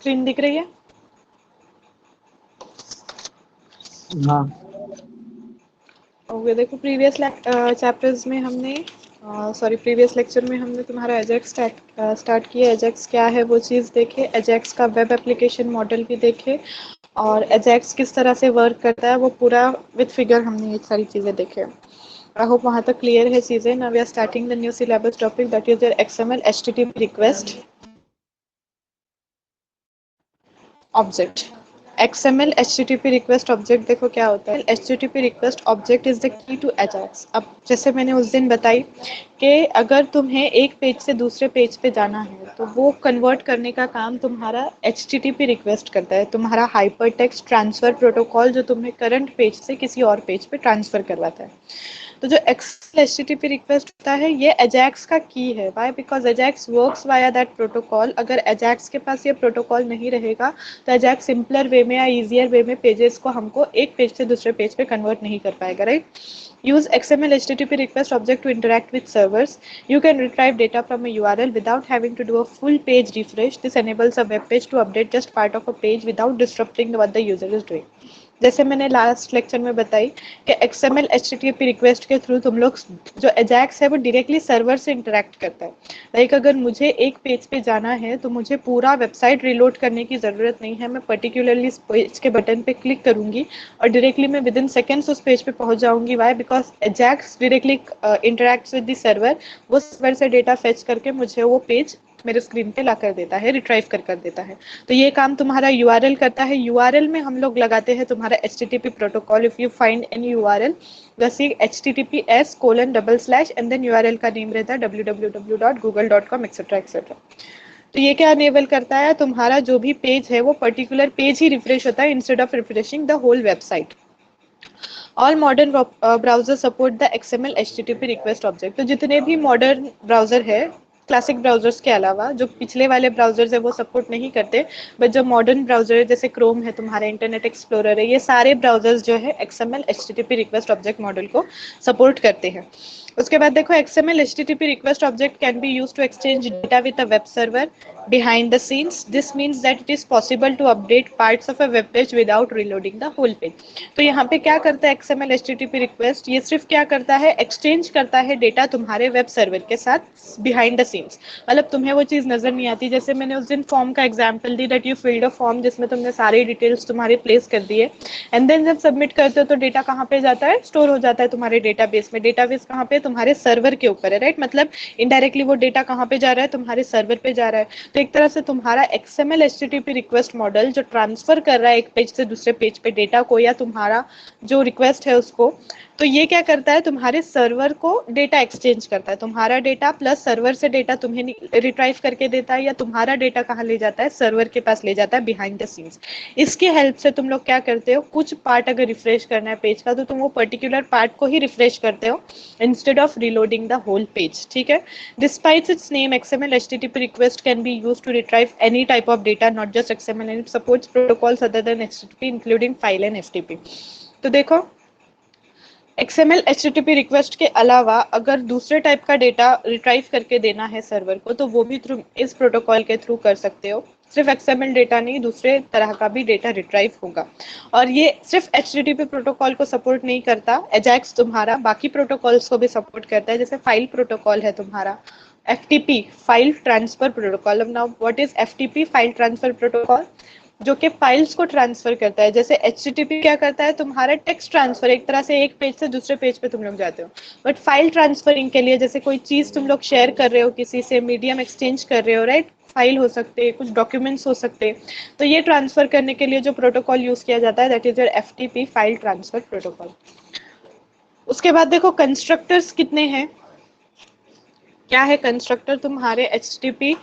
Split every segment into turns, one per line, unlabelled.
Screen दिख रही है?
हाँ
ओके, देखो प्रीवियस चैप्टर्स में हमने प्रीवियस लेक्चर में हमने तुम्हारा एजेक्स स्टार्ट किया। एजेक्स क्या है वो चीज़ देखे, एजेक्स का वेब एप्लीकेशन मॉडल भी देखे, और एजेक्स किस तरह से वर्क करता है वो पूरा विद फिगर हमने ये सारी चीज़ें देखे। आई होप वहाँ तक क्लियर है चीज़ें। Now we are starting the new syllabus topic that is your XML HTTP request object. XML HTTP request object देखो क्या होता है। HTTP request object is the key to AJAX. अब जैसे मैंने उस दिन बताई कि अगर तुम्हें एक पेज से दूसरे पेज पे जाना है तो वो कन्वर्ट करने का काम तुम्हारा HTTP रिक्वेस्ट करता है, तुम्हारा हाइपर टेक्स्ट ट्रांसफर प्रोटोकॉल, जो तुम्हें करंट पेज से किसी और पेज पे ट्रांसफर करवाता है। तो जो HTTP रिक्वेस्ट होता है ये अजैक्स का की है। Why? Because AJAX works via that protocol. अगर अजैक्स के पास ये प्रोटोकॉल नहीं रहेगा तो अजैक्स सिंपलर वे में या इजियर वे में पेजेस को हमको एक पेज से दूसरे पेज पे कन्वर्ट नहीं कर पाएगा, right? Use XML HTTP request object to interact with servers. You can retrieve data from a URL without having to do a full page refresh. This enables a web page to update just part of a page without disrupting what the user is doing. जैसे मैंने last lecture में बताई कि XML HTTP request के through तुम लोग जो Ajax है वो डायरेक्टली सर्वर से इंटरेक्ट करता है। लाइक अगर मुझे एक पेज पे जाना है तो मुझे पूरा वेबसाइट रिलोड करने की ज़रूरत नहीं है। मैं पर्टिकुलरली इस पेज के बटन पे क्लिक करूंगी और डायरेक्टली मैं विद इन सेकेंड्स उस पेज पे पहुंच जाऊंगी। Why? Because AJAX directly interacts with the server. वो सर्वर से डेटा फेच करके मुझे वो पेज मेरे स्क्रीन पे ला कर देता है, रिट्राइव कर देता है। तो ये काम तुम्हारा यूआरएल करता है। यूआरएल में हम लोग लगाते हैं तुम्हारा HTTP protocol. If you find any URL जैसे https:// एंड देन यूआरएल का नेम रहता है www.google.com एक्सेट्रा एक्सेट्रा। तो ये क्या अनेबल करता है, तुम्हारा जो भी पेज है वो पर्टिकुलर पेज ही रिफ्रेश होता है instead of refreshing the whole website. All modern browser support the XML HTTP request object. तो जितने भी मॉडर्न ब्राउजर है क्लासिक ब्राउजर्स के अलावा, जो पिछले वाले ब्राउजर्स है वो सपोर्ट नहीं करते, बट जो मॉडर्न ब्राउजर है जैसे क्रोम है, तुम्हारा इंटरनेट एक्सप्लोरर है, ये सारे ब्राउजर्स जो है XML HTTP request object model को सपोर्ट करते हैं। उसके बाद देखो XML HTTP request object can be used to exchange data with a web server behind the scenes. This means that it is possible to update parts of a web page without reloading the whole page. तो यहाँ पे क्या करता है XML HTTP request? ये सिर्फ क्या करता है, एक्सचेंज करता है डेटा तुम्हारे वेब सर्वर के साथ बिहाइंड द सीन्स। मतलब तुम्हें वो चीज़ नजर नहीं आती। जैसे मैंने उस दिन फॉर्म का example the that you filled a form जिसमें तुमने सारी डिटेल्स तुम्हारी प्लेस कर दी है, एंड देन जब सबमिट करते हो तो डेटा कहाँ पे जाता है, स्टोर हो जाता है तुम्हारे डेटाबेस में। डेटाबेस कहाँ पे, तुम्हारे सर्वर के ऊपर है, राइट? मतलब इनडायरेक्टली वो डेटा कहाँ पे जा रहा है, तुम्हारे सर्वर पे जा रहा है। तो एक तरह से तुम्हारा XML HTTP रिक्वेस्ट मॉडल जो ट्रांसफर कर रहा है एक पेज से दूसरे पेज पे डेटा को, या तुम्हारा जो रिक्वेस्ट है उसको, तो ये क्या करता है, तुम्हारे सर्वर को डेटा एक्सचेंज करता है। तुम्हारा डेटा प्लस सर्वर से डेटा तुम्हें रिट्राइव करके देता है, या तुम्हारा डेटा कहाँ ले जाता है, सर्वर के पास ले जाता है बिहाइंड द सीन्स। इसकी हेल्प से तुम लोग क्या करते हो, कुछ पार्ट अगर रिफ्रेश करना है पेज का तो तुम वो पर्टिकुलर पार्ट को ही रिफ्रेश करते हो instead of reloading the whole page. ठीक है? Despite its name XML HTTP request can be use to retrieve any type of data, not just XML, and it supports protocols other than HTTP including file and FTP। तो देखो XML HTTP request के अलावा अगर दूसरे type का data retrieve करके देना है सर्वर को तो वो भी थ्रू इस प्रोटोकॉल के थ्रू कर सकते हो। सिर्फ XML डेटा नहीं, दूसरे तरह का भी डेटा रिट्राइव होगा। और ये सिर्फ HTTP प्रोटोकॉल को सपोर्ट नहीं करता, अजैक्स तुम्हारा बाकी प्रोटोकॉल्स को भी सपोर्ट करता है। जैसे फाइल प्रोटोकॉल है तुम्हारा FTP, file transfer protocol. Now what is FTP? File transfer protocol, जो कि फाइल्स को ट्रांसफर करता है। जैसे HTTP क्या करता है, तुम्हारा टेक्स्ट ट्रांसफर, एक तरह से एक पेज से दूसरे पेज पे तुम लोग जाते हो। बट फाइल ट्रांसफरिंग के लिए, जैसे कोई चीज तुम लोग शेयर कर रहे हो किसी से, मीडियम एक्सचेंज कर रहे हो, राइट? फाइल हो सकते हैं, कुछ डॉक्यूमेंट्स हो सकते हैं, तो ये ट्रांसफर करने के लिए जो प्रोटोकॉल यूज किया जाता है that is your FTP, file transfer protocol. उसके बाद देखो कंस्ट्रक्टर्स कितने हैं। क्या है कंस्ट्रक्टर तुम्हारे HTTP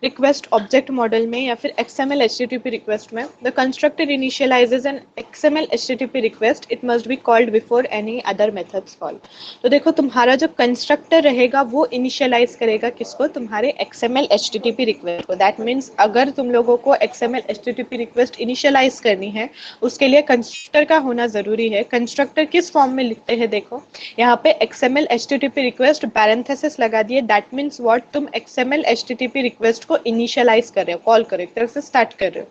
रिक्वेस्ट ऑब्जेक्ट मॉडल में या फिर XML HTTP रिक्वेस्ट में? The constructor initialises an XML HTTP request, it must be called before any other methods call. तो देखो तुम्हारा जो कंस्ट्रक्टर रहेगा वो इनिशियलाइज करेगा किसको, तुम्हारे XML HTTP रिक्वेस्ट को। दैट मीन्स अगर तुम लोगों को XML HTTP रिक्वेस्ट इनिशियलाइज करनी है उसके लिए कंस्ट्रक्टर का होना जरूरी है। कंस्ट्रक्टर किस फॉर्म में लिखते हैं, देखो यहाँ पे XML HTTP रिक्वेस्ट पैरेंथेसिस लगा दिए। दैट मीन्स व्हाट, तुम XML HTTP रिक्वेस्ट को को इनिशियलाइज कर रहे हो, कॉल कर रहे हो, एक तरह से स्टार्ट कर रहे हो।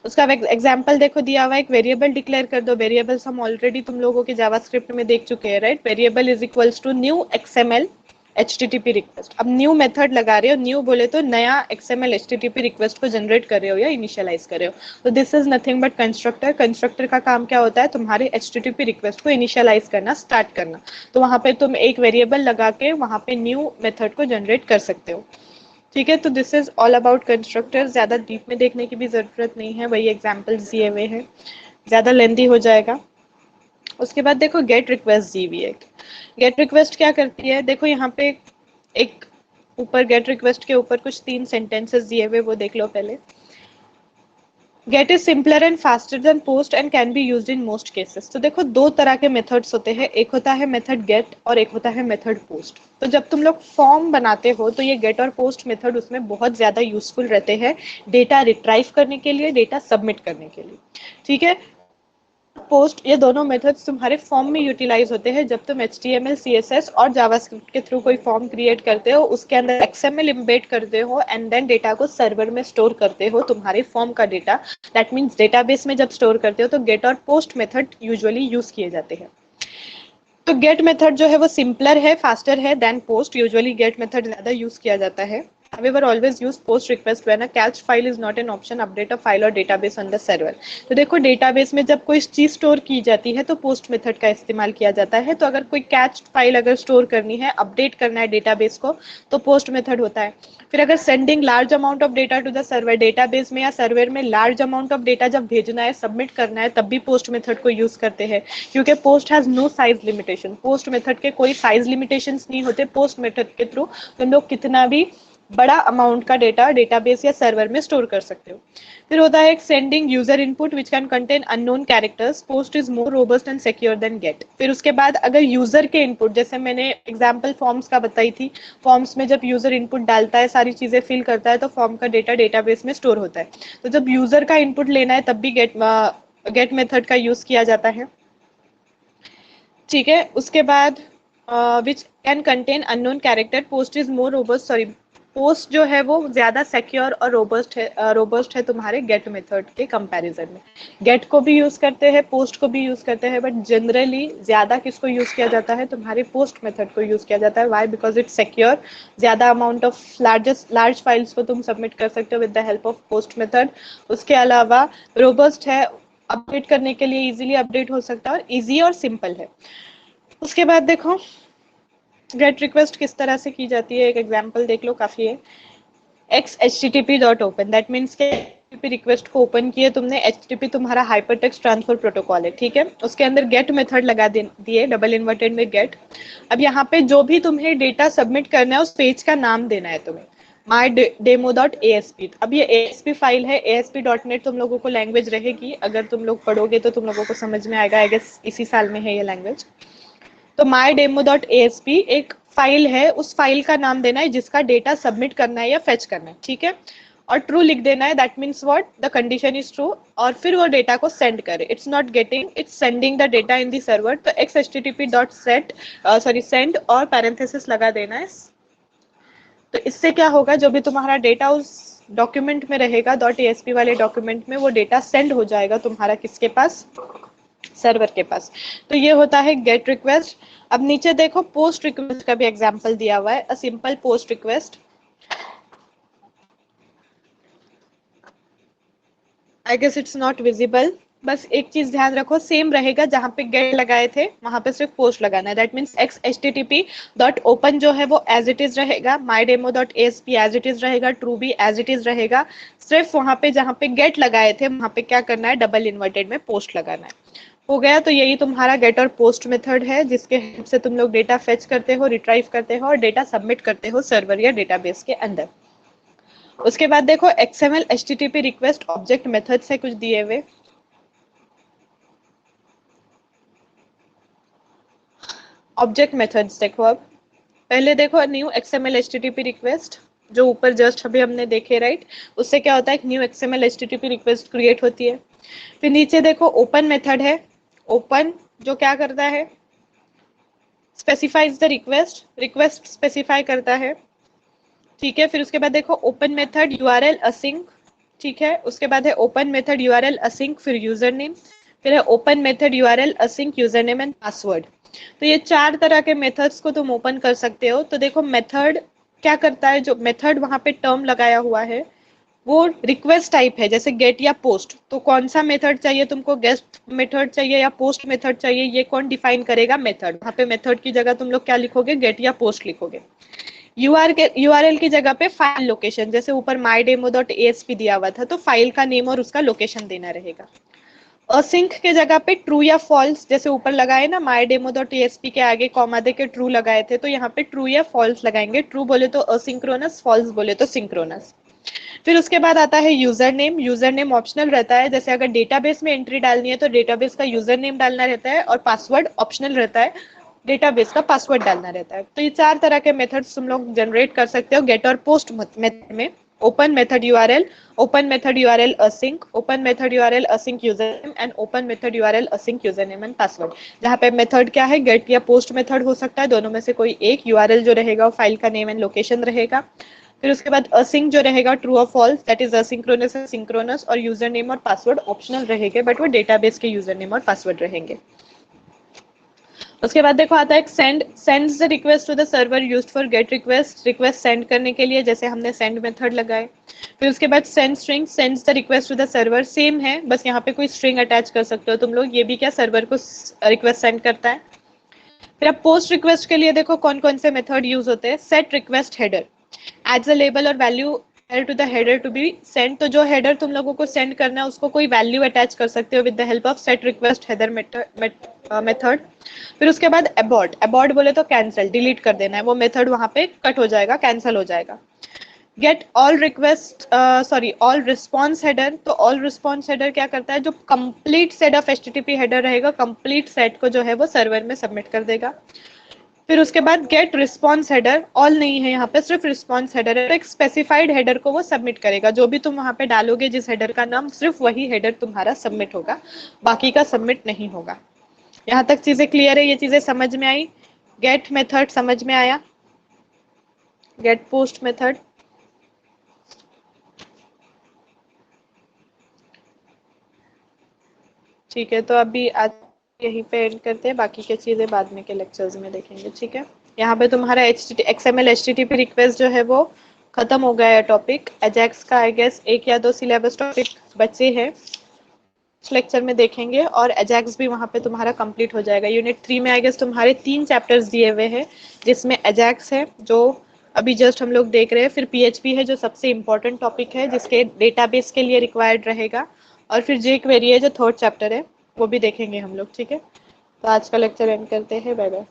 उसका एग्जाम्पल देखो दिया हुआ है, एक वेरिएबल डिक्लेयर कर दो। वेरिएबल्स हम ऑलरेडी तुम लोगों के जावास्क्रिप्ट में देख चुके हैं, right. Variable is equals to new XML HTTP request. अब न्यू मेथड लगा रहे हो, न्यू बोले तो नया XML HTTP रिक्वेस्ट को जनरेट कर रहे हो या इनिशियलाइज कर रहे हो। तो this is nothing but constructor. Constructor का काम क्या होता है, तुम्हारे HTTP रिक्वेस्ट को इनिशियलाइज करना, स्टार्ट करना। तो वहां पे तुम एक वेरिएबल लगा के वहां पे न्यू मेथड को जनरेट कर सकते हो, ठीक है। तो this is all about constructor. ज्यादा डीप में देखने की भी जरूरत नहीं है, वही एग्जाम्पल्स दिए हुए हैं, ज्यादा लेंथी हो जाएगा। उसके बाद देखो गेट रिक्वेस्ट दी हुई है। गेट रिक्वेस्ट क्या करती है, देखो यहाँ पे एक ऊपर गेट रिक्वेस्ट के ऊपर कुछ 3 सेंटेंसेस दिए हुए, वो देख लो पहले। Get is simpler and faster than post and can be used in most cases. तो देखो दो तरह के मेथड्स होते हैं, एक होता है मेथड गेट और एक होता है मेथड पोस्ट। तो जब तुम लोग फॉर्म बनाते हो तो ये गेट और पोस्ट मेथड उसमें बहुत ज्यादा यूजफुल रहते हैं, डेटा रिट्राइव करने के लिए, डेटा सबमिट करने के लिए, ठीक है। पोस्ट, ये दोनों मेथड्स तुम्हारे फॉर्म में यूटिलाइज होते हैं। जब तुम HTML CSS और जावास्क्रिप्ट के थ्रू कोई फॉर्म क्रिएट करते हो, उसके अंदर XML इम्बेड करते हो एंड देन डेटा को सर्वर में स्टोर करते हो, तुम्हारे फॉर्म का डेटा। दैट मीन्स डेटाबेस में जब स्टोर करते हो तो गेट और पोस्ट मेथड यूजुअली यूज किए जाते हैं। तो गेट मेथड जो है वो सिंपलर है, फास्टर है than post. Usually get method ज्यादा यूज किया जाता है। However, always use post request when a catch file is not an option. Update a file or database on the server. तो देखो डेटाबेस में जब कोई चीज स्टोर की जाती है तो पोस्ट मेथड का इस्तेमाल किया जाता है। तो अगर कोई कैच फाइल अगर स्टोर करनी है, अपडेट करना है डेटाबेस को, तो पोस्ट मेथड होता है। फिर अगर sending large amount of data to the server, database में या सर्वर में लार्ज अमाउंट ऑफ डेटा जब भेजना है, सबमिट करना है, तब भी पोस्ट मेथड को यूज करते हैं, क्योंकि post has no size limitation. Post method के कोई साइज लिमिटेशंस नहीं होते। पोस्ट मेथड के थ्रू तुम लोग कितना भी बड़ा अमाउंट का डेटा डेटाबेस या सर्वर में स्टोर कर सकते हो। फिर होता है एक sending user input which can contain unknown characters. Post is more robust and secure than get. फिर उसके बाद अगर यूजर के इनपुट, जैसे मैंने एग्जांपल फॉर्म्स का बताई थी, फॉर्म्स में जब यूजर इनपुट डालता है, सारी चीजें फिल करता है, तो फॉर्म का डेटा डेटाबेस में स्टोर होता है। तो जब यूजर का इनपुट लेना है तब भी गेट मेथड का यूज किया जाता है, ठीक है। उसके बाद विच can contain unknown character. Post is more robust, sorry, post जो है वो ज्यादा सिक्योर और रोबस्ट है तुम्हारे गेट मेथड के कंपैरिजन में। गेट को भी यूज करते हैं, पोस्ट को भी यूज करते हैं, बट जनरली ज्यादा किसको यूज किया जाता है, तुम्हारे पोस्ट मेथड को यूज किया जाता है। वाई? बिकॉज इट्स सिक्योर, ज्यादा अमाउंट ऑफ लार्ज फाइल्स को तुम सबमिट कर सकते हो with the help of post method. उसके अलावा रोबस्ट है, अपडेट करने के लिए इजीली अपडेट हो सकता है और इजी और सिंपल है। उसके बाद देखो गेट रिक्वेस्ट किस तरह से की जाती है, एक एग्जांपल देख लो, काफी है। एक्स http.open, दैट मीन्स के HTTP रिक्वेस्ट को ओपन किए तुमने। HTTP तुम्हारा हाइपरटेक्स्ट ट्रांसफर प्रोटोकॉल है, ठीक है। उसके अंदर गेट मेथड लगा दिए, डबल इन्वर्टेड में गेट। अब यहाँ पे जो भी तुम्हें डेटा सबमिट करना है, उस पेज का नाम देना है तुम्हें, mydemo.asp। अब ये ASP फाइल है, ASP.NET तुम लोगों को लैंग्वेज रहेगी, अगर तुम लोग पढ़ोगे तो तुम लोगों को समझ में आएगा, आई गेस इसी साल में है ये लैंग्वेज। तो mydemo.asp एक फाइल है, उस फाइल का नाम देना है जिसका डेटा सबमिट करना है या फेच करना है, ठीक है। और ट्रू लिख देना है, that means what, the condition is true. और फिर वो डेटा को सेंड करे। It's not getting, it's sending the data in the server. तो xhttp.set सॉरी सेंड और पैरेंथेसिस लगा देना है। तो इससे क्या होगा, जो भी तुम्हारा डेटा उस डॉक्यूमेंट में रहेगा, .asp वाले डॉक्यूमेंट में, वो डेटा सेंड हो जाएगा तुम्हारा किसके पास, सर्वर के पास। तो ये होता है गेट रिक्वेस्ट। अब नीचे देखो पोस्ट रिक्वेस्ट का भी एग्जांपल दिया हुआ है, a simple post request. I guess it's not visible. बस एक चीज ध्यान रखो, सेम रहेगा, जहां पे गेट लगाए थे वहां पे सिर्फ पोस्ट लगाना है। दैट मीन्स xhttp.open जो है वो एज इट इज रहेगा, mydemo.asp एज इट इज रहेगा, ट्रू भी एज इट इज रहेगा। सिर्फ वहां पे जहां पे गेट लगाए थे वहां पे क्या करना है, डबल इन्वर्टेड में पोस्ट लगाना है। हो गया। तो यही तुम्हारा गेट और पोस्ट मेथड है, जिसके हेल्प से तुम लोग डेटा फेच करते हो, रिट्राइव करते हो और डेटा सबमिट करते हो सर्वर या डेटाबेस के अंदर। उसके बाद देखो XML HTTP request object methods है कुछ दिए हुए। ऑब्जेक्ट मेथड्स देखो, अब पहले देखो न्यू XML HTTP रिक्वेस्ट, जो ऊपर जस्ट अभी हमने देखे, राइट। उससे क्या होता है, एक new XML HTTP request create होती है। फिर नीचे देखो ओपन मेथड है। ओपन जो क्या करता है, specifies the request, request specify करता है। ठीक है। फिर उसके बाद देखो ओपन मेथड यूआरएल असिंक, ठीक है। उसके बाद है ओपन मेथड यूआरएल असिंक, फिर यूजर नेम, फिर है open method URL async user name and password. तो ये 4 तरह के मेथड्स को तुम ओपन कर सकते हो। तो देखो मेथड क्या करता है, जो मेथड वहां पे टर्म लगाया हुआ है वो रिक्वेस्ट टाइप है, जैसे गेट या पोस्ट। तो कौन सा मेथड चाहिए तुमको, गेट मेथड चाहिए या पोस्ट मेथड चाहिए, ये कौन डिफाइन करेगा, मेथड। वहां पे मेथड की जगह तुम लोग क्या लिखोगे, गेट या पोस्ट लिखोगे। यूआरएल की जगह पे फाइल लोकेशन, जैसे ऊपर mydemo.asp दिया हुआ था, तो फाइल का नेम और उसका लोकेशन देना रहेगा। असिंक के जगह पे ट्रू या फॉल्स, जैसे ऊपर लगाए ना mydemo.asp के आगे कॉमा दे के ट्रू लगाए थे, तो यहाँ पे ट्रू या फॉल्स लगाएंगे। ट्रू बोले तो असिंक्रोनस, फॉल्स बोले तो सिंक्रोनस। फिर उसके बाद आता है user name. User name optional रहता है, जैसे अगर डेटाबेस में एंट्री डालनी है तो डेटाबेस का यूजर नेम डालना रहता है, और पासवर्ड ऑप्शनल रहता है, डेटाबेस का पासवर्ड डालना रहता है। तो ये 4 तरह के मेथड्स तुम लोग जनरेट कर सकते हो गेट और पोस्ट मेथड में। Open method URL, open method URL async, open method URL async user name and open method URL async user name and password. जहाँ पे मेथड क्या है, गेट या पोस्ट मेथड हो सकता है, दोनों में से कोई एक। यूआरएल जो रहेगा वो फाइल का नेम एंड लोकेशन रहेगा। फिर उसके बाद असिंक जो रहेगा ट्रू और false, that is asynchronous and synchronous, और यूजर नेम और पासवर्ड ऑप्शनल रहेंगे, बट वो डेटाबेस के यूजर नेम और पासवर्ड रहेंगे। उसके बाद देखो आता है send, sends the request to the server used for get request, request send करने के लिए, जैसे हमने सेंड मेथड लगाए। फिर उसके बाद send string, sends the request to the server, same है, बस यहाँ पे कोई स्ट्रिंग अटैच कर सकते हो तुम लोग, ये भी क्या सर्वर को रिक्वेस्ट सेंड करता है। फिर अब पोस्ट रिक्वेस्ट के लिए देखो कौन कौन से मेथड यूज होते हैं। Set request header, adds a label और value to the header to be send, तो जो हेडर तुम लोगों को सेंड करना है उसको कोई वैल्यू अटैच कर सकते हो with the help of set request header method. फिर उसके बाद अबॉर्ट, अबॉर्ट बोले तो कैंसिल, डिलीट कर देना है, वो मेथड वहां पे कट हो जाएगा, कैंसिल हो जाएगा। Get all request sorry all response header, तो ऑल रिस्पॉन्स हेडर क्या करता है, जो complete set of HTTP header रहेगा, कंप्लीट सेट को जो है वो सर्वर में सबमिट कर देगा। फिर उसके बाद गेट रिस्पॉन्स हेडर, ऑल नहीं है यहाँ पे, सिर्फ रिस्पॉन्स हेडर है, तो एक स्पेसिफाइड हेडर को वो सबमिट करेगा, जो भी तुम वहां पे डालोगे जिस हेडर का नाम, सिर्फ वही हेडर तुम्हारा सबमिट होगा, बाकी का सबमिट नहीं होगा। यहाँ तक चीजें क्लियर है, ये चीजें समझ में आई। गेट मेथड समझ में आया, गेट पोस्ट मेथड। ठीक है, तो अभी आज यहीं पे एंड करते हैं, बाकी की चीजें बाद में के लेक्चर्स में देखेंगे, ठीक है। यहाँ पे तुम्हारा XML HTTP रिक्वेस्ट जो है वो खत्म हो गया है टॉपिक। एजेक्स का आई गेस 1 या 2 सिलेबस टॉपिक बचे हैं, इस लेक्चर में देखेंगे, और एजेक्स भी वहाँ पे तुम्हारा कंप्लीट हो जाएगा। यूनिट 3 में आई गेस तुम्हारे 3 चैप्टर्स दिए हुए हैं, जिसमें एजेक्स है जो अभी जस्ट हम लोग देख रहे हैं, फिर PHP है जो सबसे इंपॉर्टेंट टॉपिक है, जिसके डेटाबेस के लिए रिक्वायर्ड रहेगा, और फिर jQuery है जो 3rd चैप्टर है, वो भी देखेंगे हम लोग, ठीक है। तो आज का लेक्चर एंड करते हैं, बाय बाय।